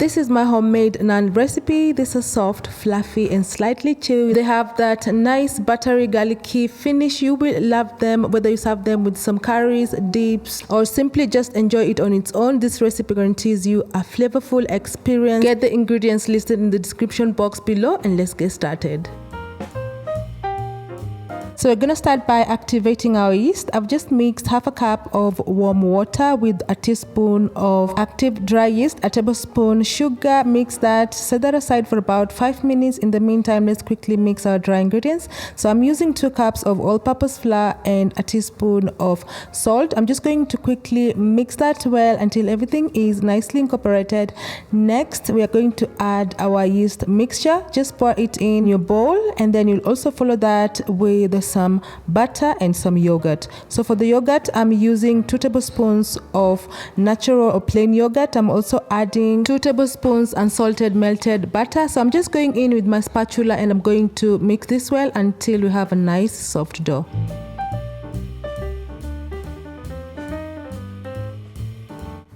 This is my homemade naan recipe. This is soft, fluffy and slightly chewy. They have that nice buttery garlicky finish. You will love them whether you serve them with some curries, dips, or simply just enjoy it on its own. This recipe guarantees you a flavorful experience. Get the ingredients listed in the description box below and let's get started. So we're going to start by activating our yeast. I've just mixed half a cup of warm water with a teaspoon of active dry yeast, a tablespoon sugar. Mix that, set that aside for about 5 minutes. In the meantime, let's quickly mix our dry ingredients. So I'm using 2 cups of all-purpose flour and a teaspoon of salt. I'm just going to quickly mix that well until everything is nicely incorporated. Next, we are going to add our yeast mixture. Just pour it in your bowl, and then you'll also follow that with some butter and some yogurt. So for the yogurt, I'm using 2 tablespoons of natural or plain yogurt. I'm also adding 2 tablespoons unsalted melted butter. So I'm just going in with my spatula and I'm going to mix this well until we have a nice soft dough.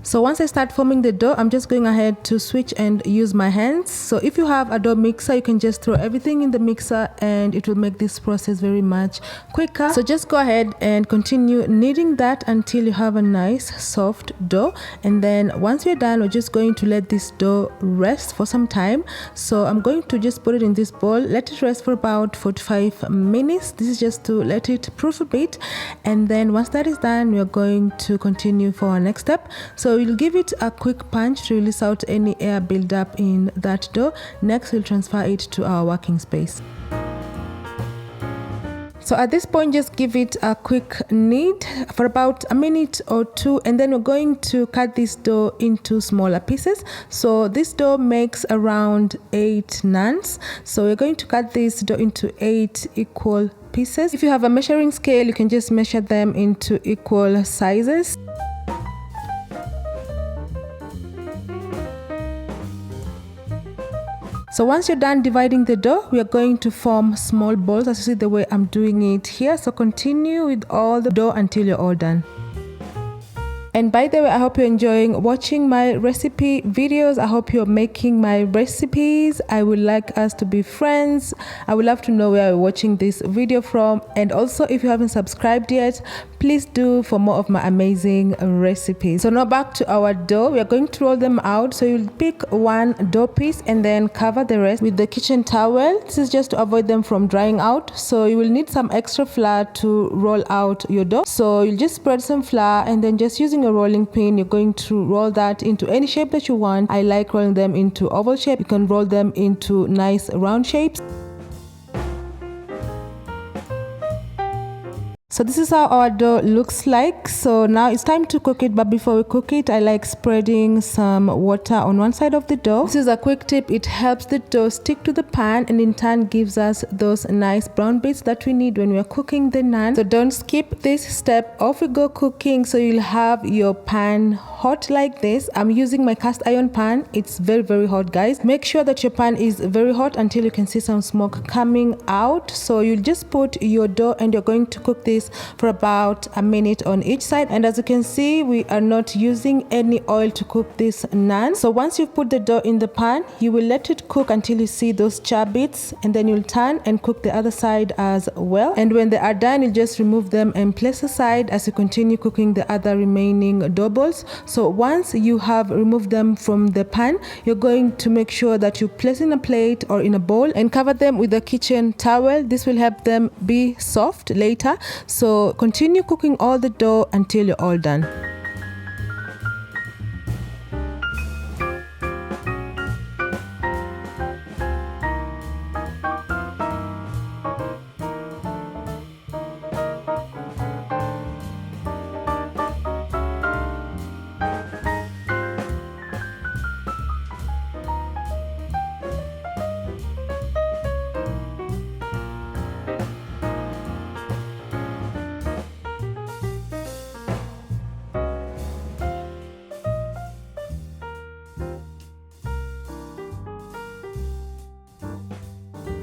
So once I start forming the dough, I'm just going ahead to switch and use my hands. So if you have a dough mixer, you can just throw everything in the mixer and it will make this process very much quicker. So just go ahead and continue kneading that until you have a nice soft dough. And then once we're done, we're just going to let this dough rest for some time. So I'm going to just put it in this bowl, let it rest for about 45 minutes. This is just to let it proof a bit. And then once that is done, we're going to continue for our next step. So we'll give it a quick punch to release out any air buildup in that dough. Next, we'll transfer it to our working space. So at this point, just give it a quick knead for about a minute or 2, and then we're going to cut this dough into smaller pieces. So this dough makes around 8 naans. So we're going to cut this dough into 8 equal pieces. If you have a measuring scale, you can just measure them into equal sizes. So once you're done dividing the dough, we are going to form small balls, as you see the way I'm doing it here. So continue with all the dough until you're all done. And by the way, I hope you're enjoying watching my recipe videos. I hope you're making my recipes. I would like us to be friends. I would love to know where you're watching this video from. And also, if you haven't subscribed yet, please do for more of my amazing recipes. So now back to our dough. We are going to roll them out. So you'll pick one dough piece and then cover the rest with the kitchen towel. This is just to avoid them from drying out. So you will need some extra flour to roll out your dough. So you'll just spread some flour and then just using a rolling pin, you're going to roll that into any shape that you want. I like rolling them into oval shape. You can roll them into nice round shapes. So this is how our dough looks like. So now it's time to cook it, but before we cook it, I like spreading some water on one side of the dough. This is a quick tip. It helps the dough stick to the pan and in turn gives us those nice brown bits that we need when we are cooking the naan. So don't skip this step. Off we go cooking. So you'll have your pan hot like this. I'm using my cast iron pan. It's very hot, guys. Make sure that your pan is very hot until you can see some smoke coming out. So you'll just put your dough and you're going to cook this for about a minute on each side. And as you can see, we are not using any oil to cook this naan. So once you've put the dough in the pan, you will let it cook until you see those char bits, and then you'll turn and cook the other side as well. And when they are done, you just remove them and place aside as you continue cooking the other remaining dough balls. So once you have removed them from the pan, you're going to make sure that you place in a plate or in a bowl and cover them with a kitchen towel. This will help them be soft later. So continue cooking all the dough until you're all done.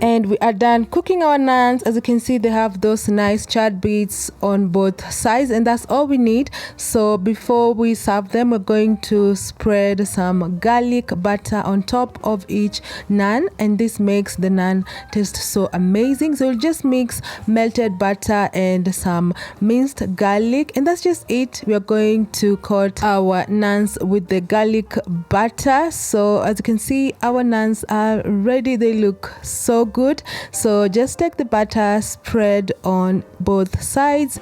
And we are done cooking our naans. As you can see, they have those nice charred bits on both sides, and that's all we need. So before we serve them, we're going to spread some garlic butter on top of each naan, and this makes the naan taste so amazing. So we'll just mix melted butter and some minced garlic, and that's just it. We are going to coat our naans with the garlic butter. So as you can see, our naans are ready. They look so good. So just take the butter, spread on both sides.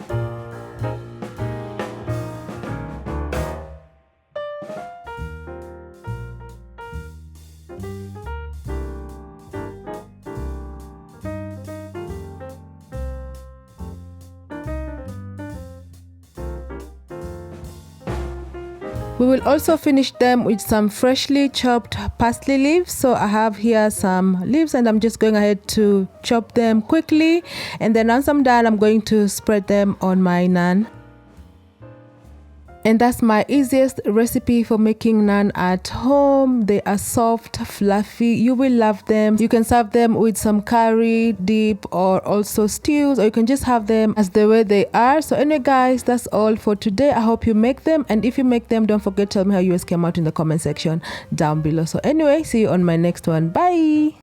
We will also finish them with some freshly chopped parsley leaves. So I have here some leaves, and I'm just going ahead to chop them quickly. And then once I'm done, I'm going to spread them on my naan. And that's my easiest recipe for making naan at home. They are soft, fluffy. You will love them. You can serve them with some curry, dip, or also stews, or you can just have them as the way they are. So anyway guys, that's all for today. I hope you make them, and if you make them, don't forget to tell me how yours came out in the comment section down below. So anyway, see you on my next one. Bye.